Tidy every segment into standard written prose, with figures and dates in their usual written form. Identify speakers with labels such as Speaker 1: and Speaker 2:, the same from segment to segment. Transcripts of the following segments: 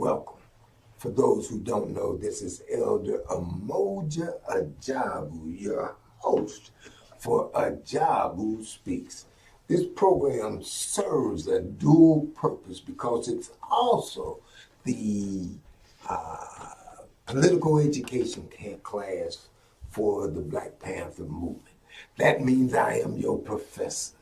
Speaker 1: welcome. For those who don't know, this is Elder Ajabu, your host for Ajabu Speaks. This program serves a dual purpose because it's also the political education class for the Black Panther movement. That means I am your professor.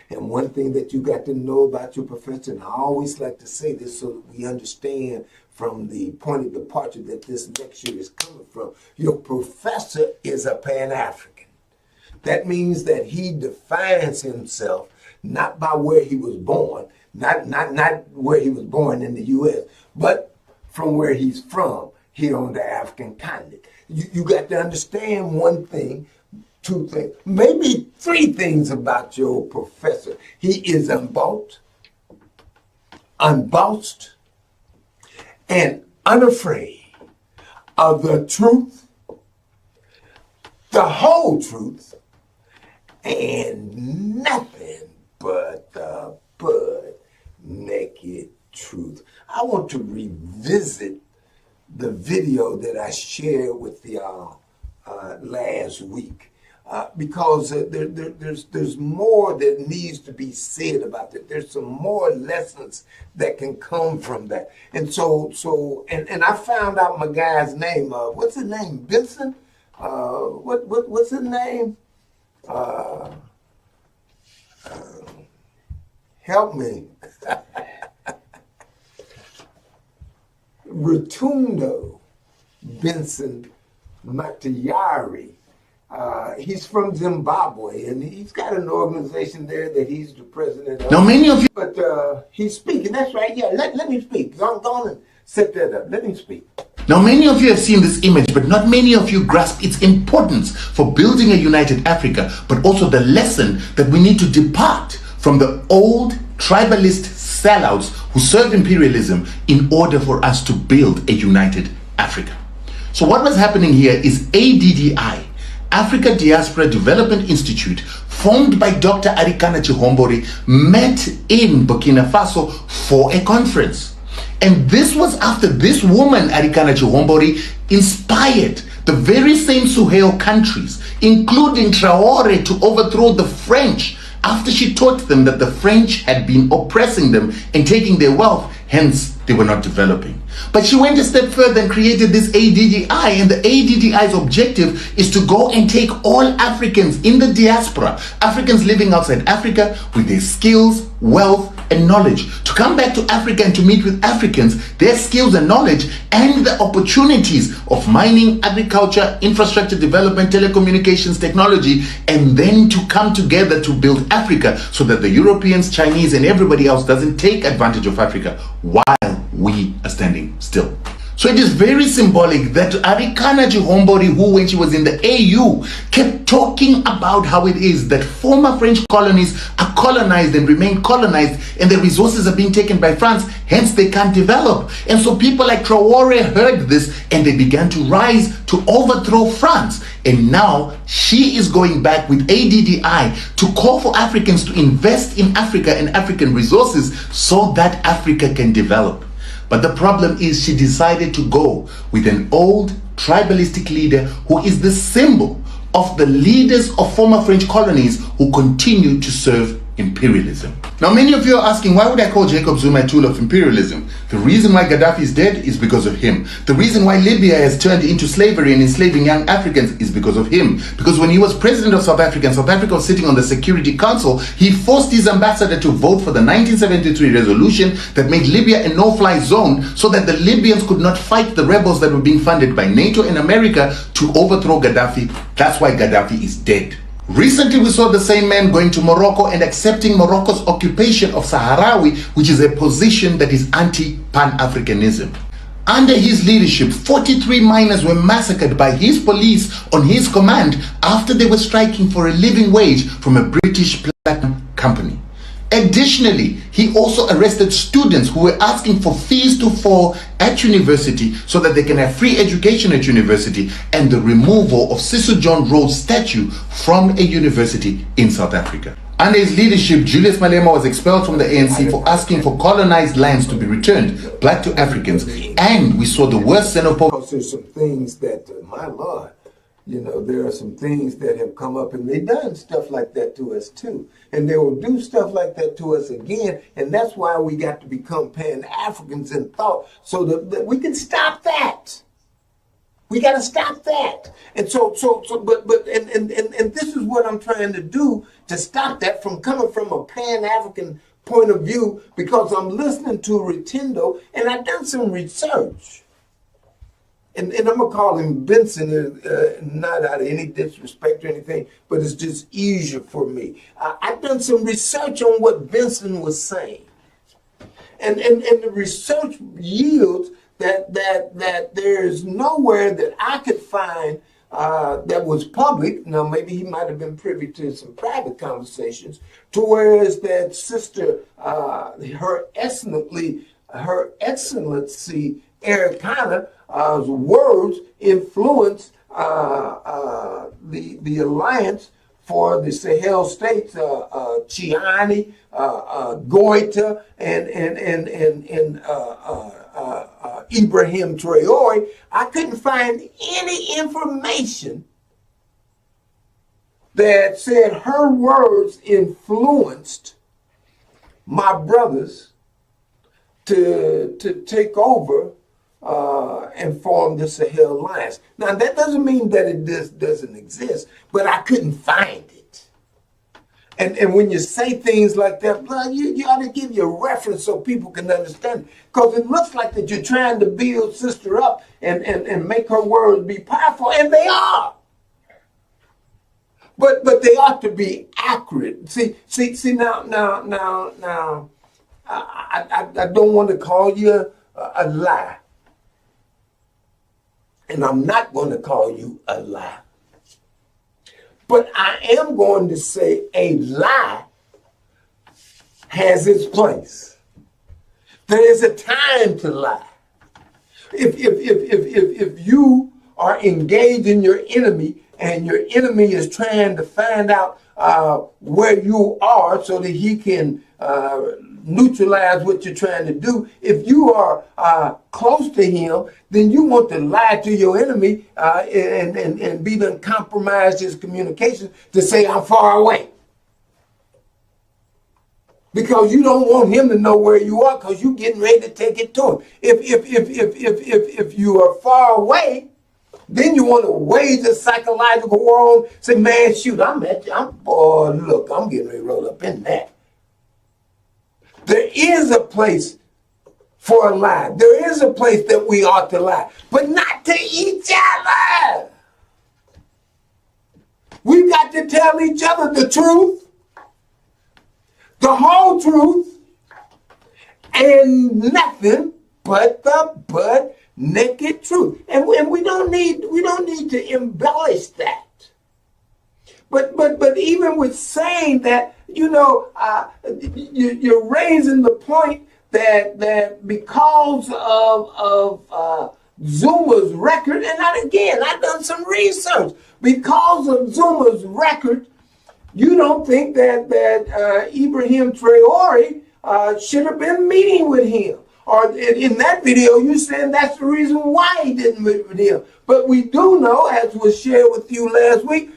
Speaker 1: And one thing that you got to know about your professor, and I always like to say this so that we understand from the point of departure that this lecture is coming from, your professor is a Pan-African. That means that he defines himself not by where he was born, not where he was born in the U.S., but from where he's from here on the African continent. You got to understand one thing, two things, maybe three things about your professor. He is unbossed, and unafraid of the truth, the whole truth, and nothing but the butt naked truth. I want to revisit the video that I shared with y'all last week. Because there's more that needs to be said about that. There's some more lessons that can come from that. And and I found out my guy's name. What's his name? Benson? What's his name? Help me. Rotundo Benson Matayari. He's from Zimbabwe, and he's got an organization there that he's the president of.
Speaker 2: Now, many of you...
Speaker 1: But he's speaking, that's right, yeah, let me speak. Go on and set that up, let him speak.
Speaker 2: Now, many of you have seen this image, but not many of you grasp its importance for building a united Africa, but also the lesson that we need to depart from the old tribalist sellouts who serve imperialism in order for us to build a united Africa. So what was happening here is ADDI, Africa Diaspora Development Institute, formed by Dr. Arikana Chihombori, met in Burkina Faso for a conference. And this was after this woman, Arikana Chihombori, inspired the very same Sahel countries, including Traore, to overthrow the French after she taught them that the French had been oppressing them and taking their wealth, hence they were not developing. But she went a step further and created this ADDI, and the ADDI's objective is to go and take all Africans in the diaspora, Africans living outside Africa with their skills, wealth, and knowledge, to come back to Africa and to meet with Africans, their skills and knowledge, and the opportunities of mining, agriculture, infrastructure development, telecommunications, technology, and then to come together to build Africa so that the Europeans, Chinese, and everybody else doesn't take advantage of Africa while we are standing still. So it is very symbolic that Arikana Chihombori, who when she was in the AU, kept talking about how it is that former French colonies are colonized and remain colonized, and the resources are being taken by France, hence they can't develop. And so people like Traore heard this and they began to rise to overthrow France. And now she is going back with ADDI to call for Africans to invest in Africa and African resources so that Africa can develop. But the problem is she decided to go with an old tribalistic leader who is the symbol of the leaders of former French colonies who continue to serve imperialism. Now, many of you are asking, why would I call Jacob Zuma a tool of imperialism? The reason why Gaddafi is dead is because of him. The reason why Libya has turned into slavery and enslaving young Africans is because of him. Because when he was president of South Africa and South Africa was sitting on the Security Council, he forced his ambassador to vote for the 1973 resolution that made Libya a no-fly zone so that the Libyans could not fight the rebels that were being funded by NATO and America to overthrow Gaddafi. That's why Gaddafi is dead. Recently, we saw the same man going to Morocco and accepting Morocco's occupation of Sahrawi, which is a position that is anti-Pan-Africanism. Under his leadership, 43 miners were massacred by his police on his command after they were striking for a living wage from a British platinum company. Additionally, he also arrested students who were asking for fees to fall at university so that they can have free education at university, and the removal of Cecil John Rhodes' statue from a university in South Africa. Under his leadership, Julius Malema was expelled from the ANC for asking for colonized lands to be returned back to Africans. And we saw the worst xenophobia.
Speaker 1: Because there's some things that, my Lord, you know, there are some things that have come up and they've done stuff like that to us too. And they will do stuff like that to us again. And that's why we got to become Pan-Africans in thought so that we can stop that. We got to stop that. And and this is what I'm trying to do to stop that from coming from a Pan-African point of view, because I'm listening to Ritindo and I've done some research. And I'm going to call him Benson, not out of any disrespect or anything, but it's just easier for me. I've done some research on what Benson was saying. And the research yields that there is nowhere that I could find that was public. Now, maybe he might have been privy to some private conversations, to whereas that sister, her excellency, Eric words influenced the alliance for the Sahel states, Chiani, Goita, and Ibrahim Traore. I couldn't find any information that said her words influenced my brothers to take over and form the Sahel Alliance. Now, that doesn't mean that it doesn't exist, but I couldn't find it. And when you say things like that, well, you ought to give you a reference so people can understand. Because it looks like that you're trying to build sister up and make her words be powerful, and they are. But they ought to be accurate. See now. I don't want to call you a lie. And I'm not going to call you a lie. But I am going to say a lie has its place. There is a time to lie. If you are engaging your enemy and your enemy is trying to find out where you are so that he can neutralize what you're trying to do. If you are close to him, then you want to lie to your enemy and be done compromise his communication to say, I'm far away. Because you don't want him to know where you are, because you're getting ready to take it to him. If you are far away, then you want to wage a psychological war on, say, man, shoot, I'm getting ready to roll up in that. There is a place for a lie. There is a place that we ought to lie, but not to each other. We've got to tell each other the truth, the whole truth, and nothing but the naked truth. And we don't need to embellish that. But even with saying that, you're raising the point that because of Zuma's record, and I've done some research, because of Zuma's record, you don't think that Ibrahim Traore should have been meeting with him. Or in that video, you saying that's the reason why he didn't meet with him. But we do know, as was shared with you last week,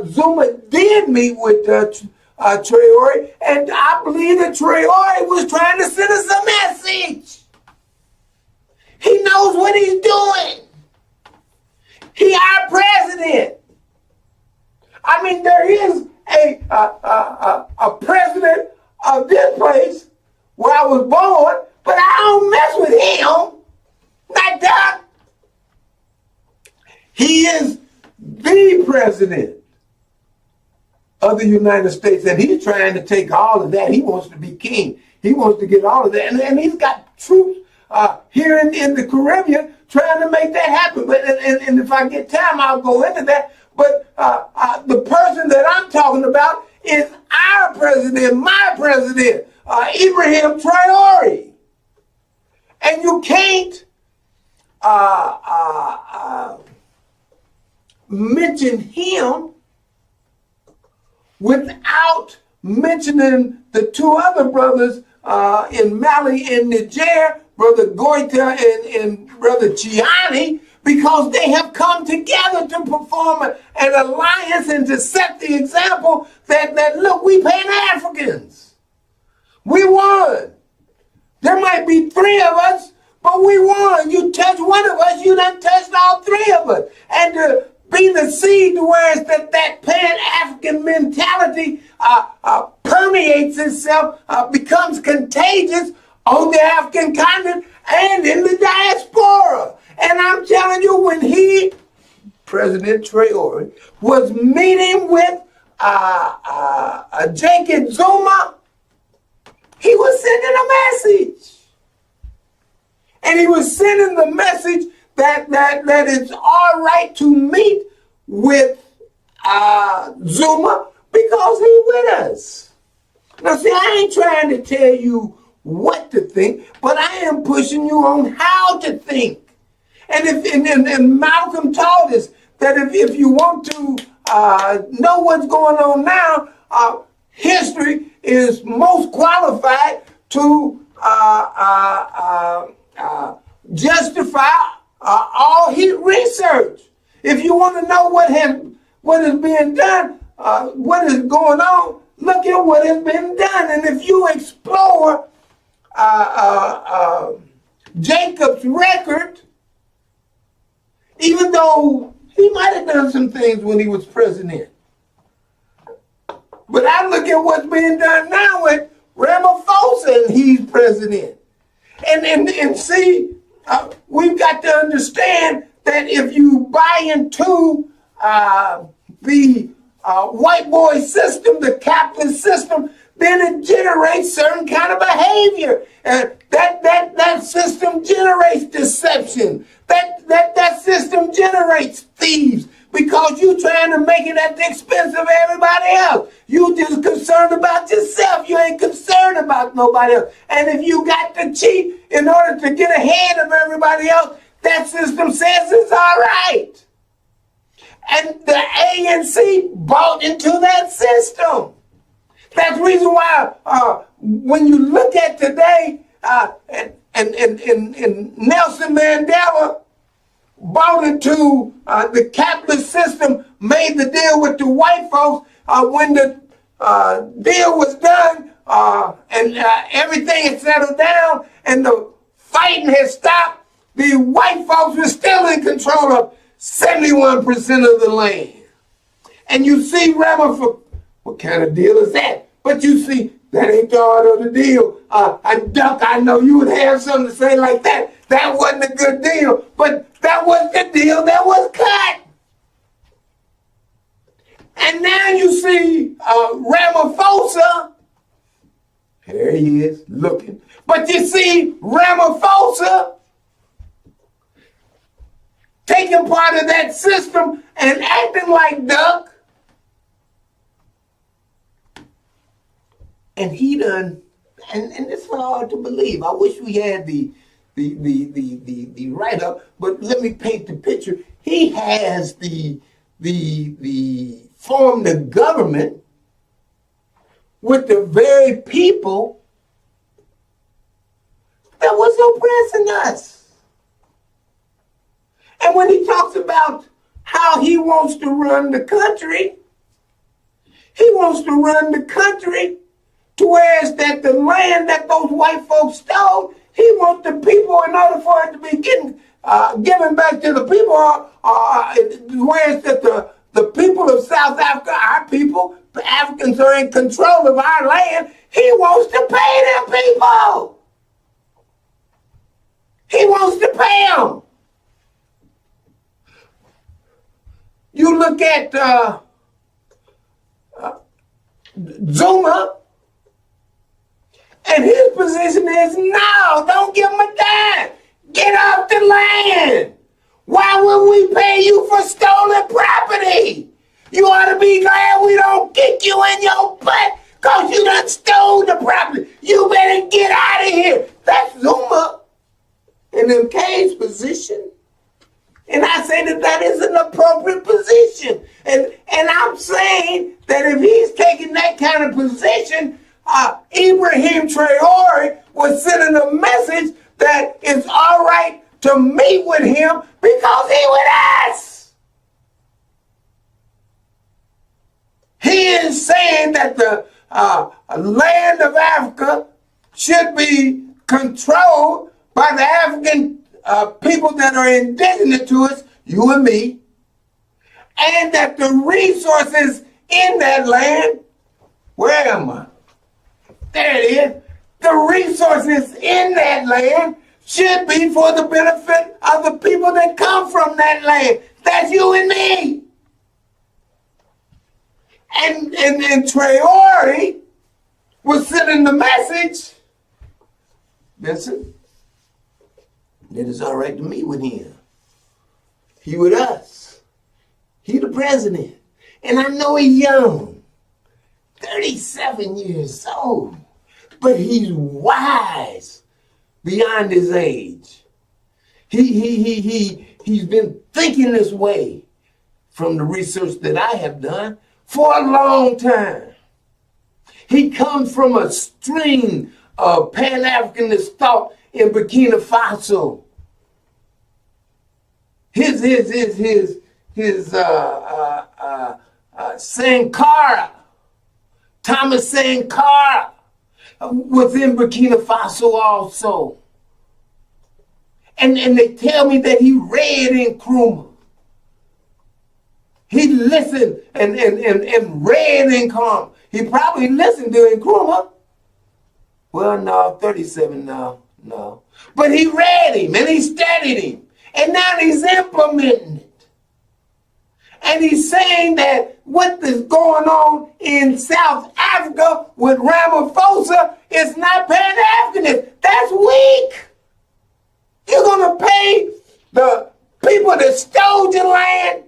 Speaker 1: Zuma did meet with Traore, and I believe that Traore was trying to send us a message. He knows what he's doing. He our president. I mean, there is a president of this place where I was born, but I don't mess with him. Not that. He is the president of the United States, and he's trying to take all of that. He wants to be king. He wants to get all of that. And he's got troops here in the Caribbean trying to make that happen. But and if I get time, I'll go into that. But the person that I'm talking about is our president, my president, Ibrahim Traore. And you can't mention him without mentioning the two other brothers in Mali and Niger, Brother Goita and Brother Chiani, because they have come together to perform an alliance and to set the example that look, we Pan-Africans. We won. There might be three of us, but we won. You touch one of us, you done touched all three of us. And to be the seed to where it's that Pan-African mentality permeates itself, becomes contagious on the African continent and in the diaspora. And I'm telling you, when President Traore, was meeting with Jacob Zuma, he was sending a message. And he was sending the message that it's all right to meet with Zuma because he's with us. Now, see, I ain't trying to tell you what to think, but I am pushing you on how to think. And Malcolm told us that if you want to know what's going on now, history is most qualified to justify all research. If you want to know what is being done, what is going on, look at what has been done. And if you explore Jacob's record, even though he might have done some things when he was president, but I look at what's being done now with Ramaphosa and he's president. And see, we've got to understand that if you buy into the white boy system, the capitalist system, then it generates certain kind of behavior. That system generates deception. That system generates thieves because you're trying to make it at the expense of everybody else. You just concerned about yourself. You ain't concerned about nobody else. And if you got to cheat in order to get ahead of everybody else, that system says it's all right. And the ANC bought into that system. That's the reason why when you look at today, and Nelson Mandela bought into the capitalist system, made the deal with the white folks. When the deal was done and everything had settled down and the fighting had stopped, the white folks were still in control of 71% of the land. And you see Ramaphosa, what kind of deal is that? But you see, that ain't the art of the deal. Duck, I know you would have something to say like that. That wasn't a good deal. But that was the deal that was cut. And now you see Ramaphosa. Here he is, looking. But you see Ramaphosa taking part of that system and acting like Duck. And he done, and it's hard to believe. I wish we had the write-up, but let me paint the picture. He has the formed the government with the very people that was oppressing us. And when he talks about how he wants to run the country, he wants to run the country to where it's that the land that those white folks stole, he wants the people, in order for it to be given back to the people, where it's that the people of South Africa, our people, the Africans are in control of our land, he wants to pay them people. He wants to pay them. You look at Zuma, and his position is, no, don't give him a dime. Get off the land. Why would we pay you for stolen property? You ought to be glad we don't kick you in your butt because you done stole the property. You better get out of here. That's Zuma. In MK's position, And I say that that is an appropriate position. And I'm saying that if he's taking that kind of position, Ibrahim Traore was sending a message that it's all right to meet with him because he with us. He is saying that the land of Africa should be controlled by the African people that are indigenous to us, you and me, and that the resources in that land, where am I? There it is. The resources in that land should be for the benefit of the people that come from that land. That's you and me. And Traore was sending the message, listen, that it's all right to meet with him. He with us. He the president. And I know he's young, 37 years old, but he's wise beyond his age. He's been thinking this way from the research that I have done for a long time. He comes from a string of Pan-Africanist thought in Burkina Faso. His Sankara, Thomas Sankara, was in Burkina Faso also. And they tell me that he read Nkrumah. He listened and read Nkrumah. He probably listened to Nkrumah. Well, no, 37 now, no. But he read him and he studied him. And now he's implementing it. And he's saying that what is going on in South Africa with Ramaphosa is not Pan-Africanist. That's weak. You're going to pay the people that stole your land,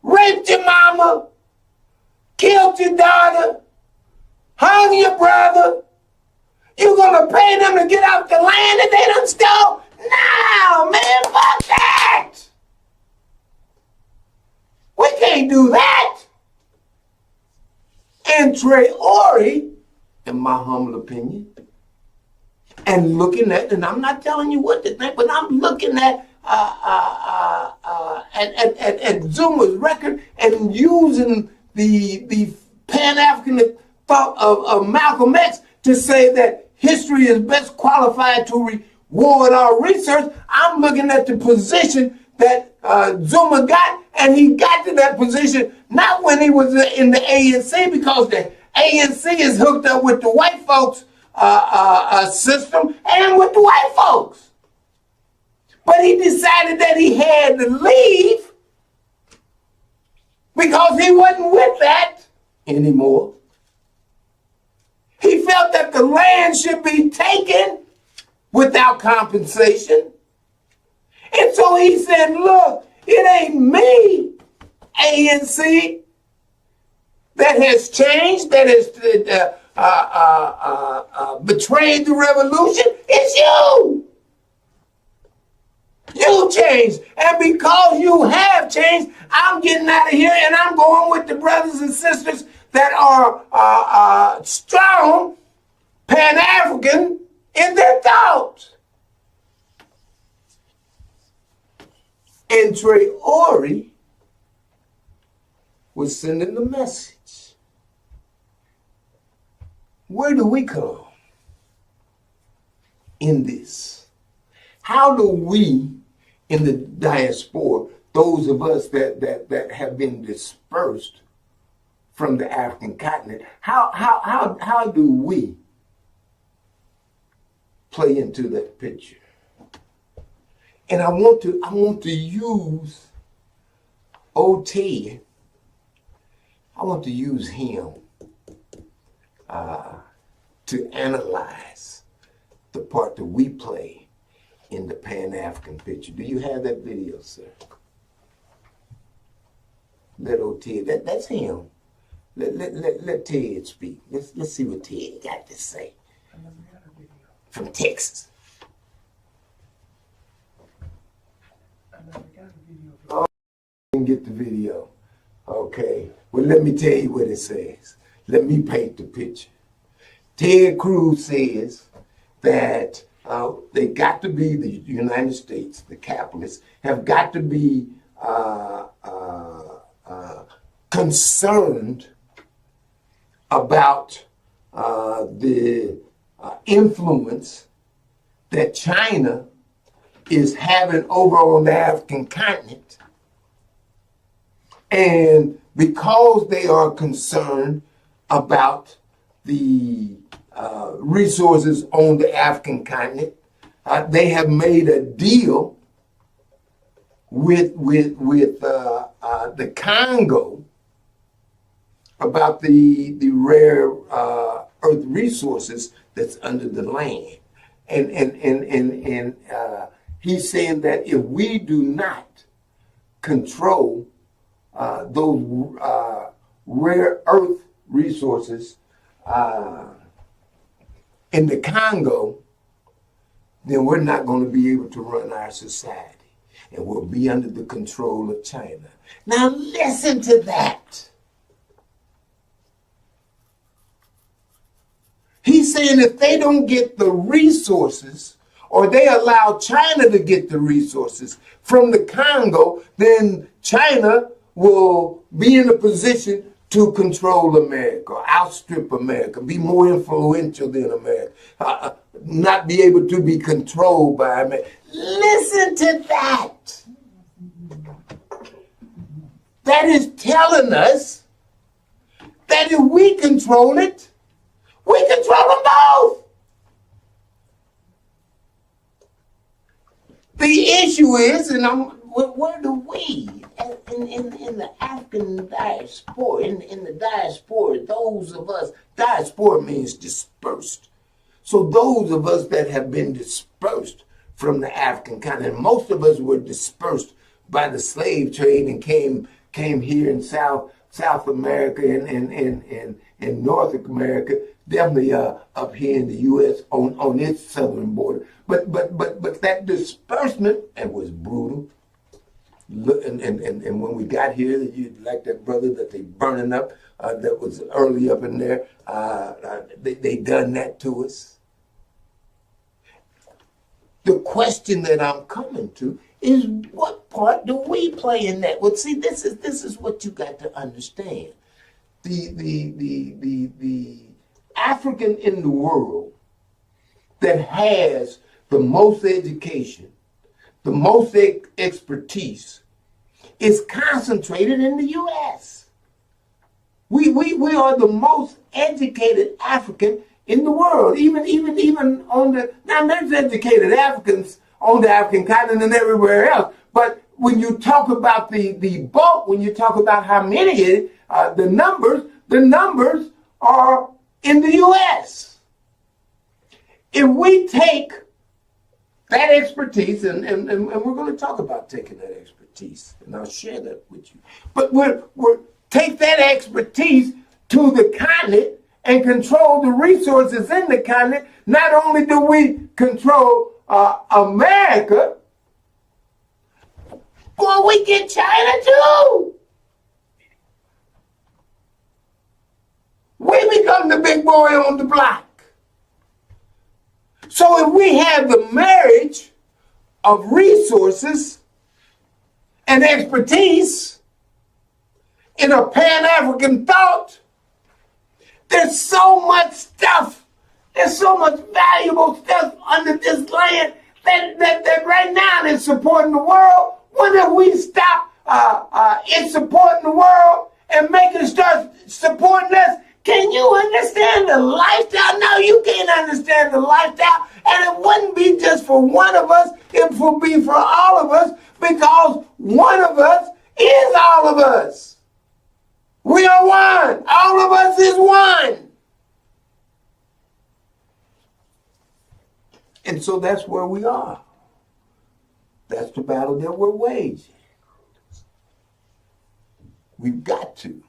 Speaker 1: raped your mama, killed your daughter, hung your brother. You're going to pay them to get off the land that they done stole? No, man, fuck that. We can't do that. And Traore, in my humble opinion, and looking at, and I'm not telling you what to think, but I'm looking at Zuma's record and using the Pan-African thought of Malcolm X to say that history is best qualified to reward our research. I'm looking at the position that Zuma got, and he got to that position not when he was in the ANC, because the ANC is hooked up with the white folks system and with the white folks. But he decided that he had to leave because he wasn't with that anymore. He felt that the land should be taken without compensation. And so he said, look, it ain't me, ANC, that has changed, that has betrayed the revolution. It's you. You changed. And because you have changed, I'm getting out of here and I'm going with the brothers and sisters that are strong, Pan-African in their thoughts. And Traore was sending the message. Where do we come in this? How do we in the diaspora, those of us that have been dispersed from the African continent, how do we play into that picture? And I want to use OT. I want to use him to analyze the part that we play in the Pan-African picture. Do you have that video, sir? Let OT, that's him. Let Ted speak. Let's see what Ted got to say.
Speaker 3: I never got a video.
Speaker 1: From Texas.
Speaker 3: I never got a video.
Speaker 1: can get the video. Okay. Well, let me tell you what it says. Let me paint the picture. Ted Cruz says that they got to be, the United States, the capitalists, have got to be concerned about the influence that China is having over on the African continent. And because they are concerned about the resources on the African continent, they have made a deal with the Congo about the rare earth resources that's under the land. And he's saying that if we do not control those rare earth resources in the Congo, then we're not going to be able to run our society, and we'll be under the control of China. Now listen to that. He's saying if they don't get the resources, or they allow China to get the resources from the Congo, then China will be in a position to control America, outstrip America, be more influential than America, not be able to be controlled by America. Listen to that. That is telling us that if we control it, we control them both. The issue is, and where do we, in the African diaspora, in the diaspora, those of us, diaspora means dispersed. So those of us that have been dispersed from the African continent, most of us were dispersed by the slave trade and came here in South America and North America, definitely up here in the U.S. on its southern border. But that disbursement, it was brutal. And when we got here, like that brother that they burning up, that was early up in there, they done that to us. The question that I'm coming to is, what part do we play in that? Well, see, this is what you got to understand. The African in the world that has the most education, the most expertise, is concentrated in the U.S. We are the most educated African in the world, even on the, now there's educated Africans on the African continent and everywhere else, but when you talk about the bulk, when you talk about how many, the numbers are in the U.S. If we take that expertise, and we're going to talk about taking that expertise, and I'll share that with you, but we're take that expertise to the continent and control the resources in the continent. Not only do we control America, well, we get China too. We become the big boy on the block. So if we have the marriage of resources and expertise in a Pan-African thought, there's so much stuff, there's so much valuable stuff under this land that right now is supporting the world. When if we stop it supporting the world and make it start supporting us? Can you understand the lifestyle? No, you can't understand the lifestyle. And it wouldn't be just for one of us, it would be for all of us, because one of us is all of us. We are one. All of us is one. And so that's where we are. That's the battle that we're waging. We've got to.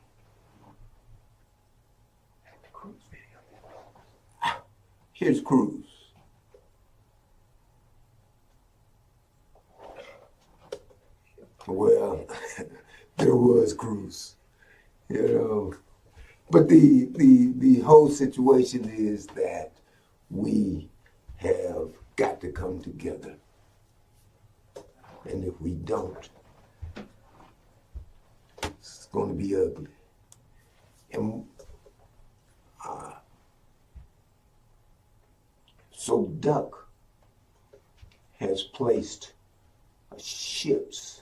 Speaker 1: Here's Cruz. Well, There was Cruz, you know. But the whole situation is that we have got to come together. And if we don't, it's going to be ugly. And so Duck has placed ships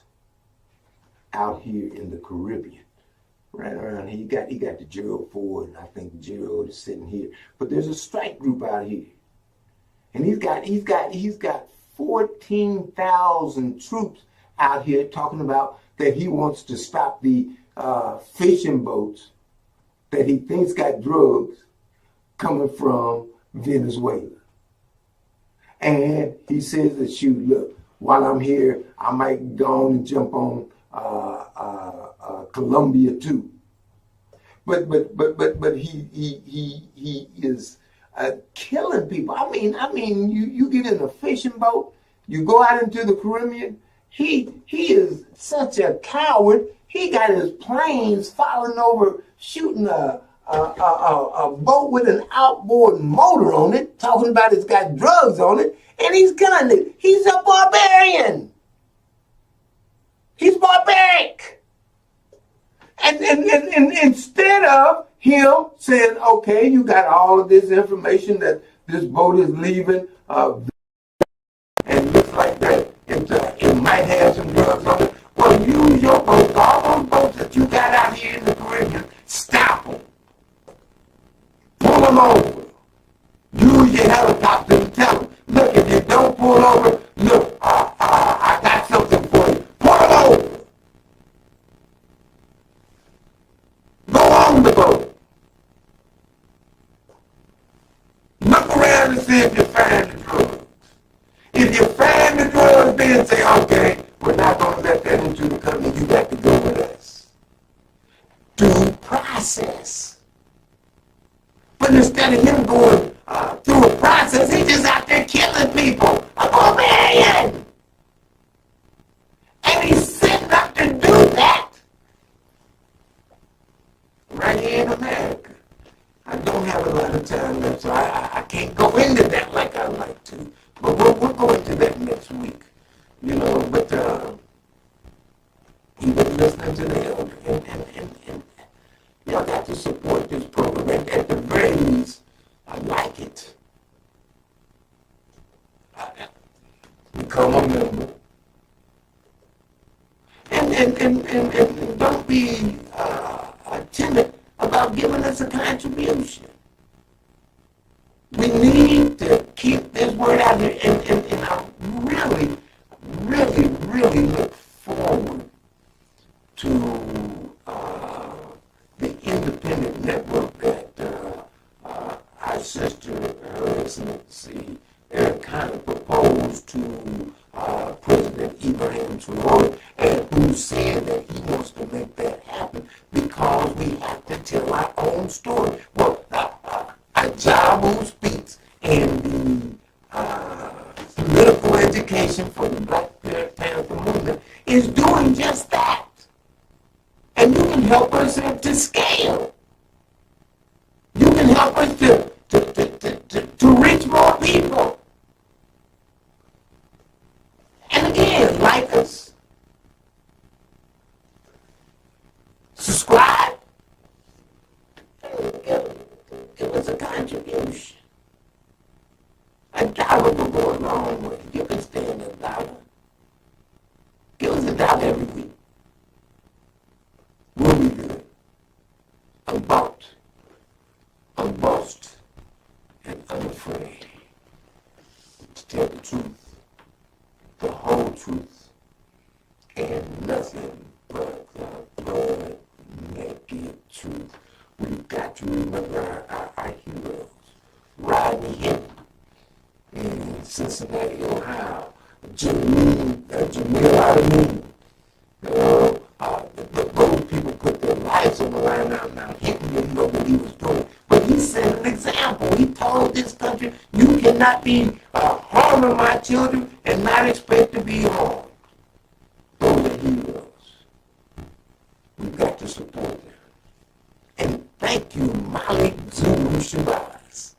Speaker 1: out here in the Caribbean, right around here. He got the Gerald Ford, and I think Gerald is sitting here. But there's a strike group out here, and he's got 14,000 troops out here talking about that he wants to stop the fishing boats that he thinks got drugs coming from Venezuela. And he says that, shoot, look, while I'm here, I might go on and jump on Colombia too. But he is killing people. I mean, you get in a fishing boat, you go out into the Caribbean. He is such a coward. He got his planes falling over, shooting a boat with an outboard motor on it, talking about it's got drugs on it, and he's gunning it. He's a barbarian. He's barbaric. And instead of him saying, okay, you got all of this information that this boat is leaving, and looks like that it might have some drugs on it, well, use your boats, all those boats that you got out here in the Caribbean, stop them. Pull them over. Use your helicopter and tell them, look, if you don't pull over, look, I got something for you. Pull them over. Go on the boat. Look around and see if you find the drugs. If you find the drugs, then say, okay, we're not going to let that into the company. You got to go with us. Due process. But instead of him going through a process, he's just out there killing people. A barbarian. And he's setting up to do that right here in America. I don't have a lot of time left, so I can't go into that like I like to. But we'll go into that next week. You know, but even listening to the elder, and y'all got to support this program. At the very least, I like it. Become a member. And don't be timid about giving us a contribution. We need to keep this word out there, and I really, really, really look forward to the independent network that our sister, Her Excellency, Eric kind of proposed to President Ibrahim Traore, and who said that he wants to make that happen because we have to tell our own story. Well, Ajabu speaks, and the political education for the Black Panther movement is doing just that. And you can help us to scale. You can help us to reach more people. And again, like us. Subscribe. Give us a contribution. $1 will go a long way. You can stand $1. Give us $1 every week. We'll be good. I'm bought, unbossed, and unafraid to tell the truth, the whole truth, and nothing but the blood naked truth. We've got to remember our heroes. Rodney Hinton in Cincinnati, Ohio. Jamil Adamin. Those people put their lives on the line now. Hinton didn't know what he was doing. But he set an example. He told this country, you cannot be harming my children and not expect to be harmed. Those are heroes. support them. And thank you, Malik Zulu Shabazz.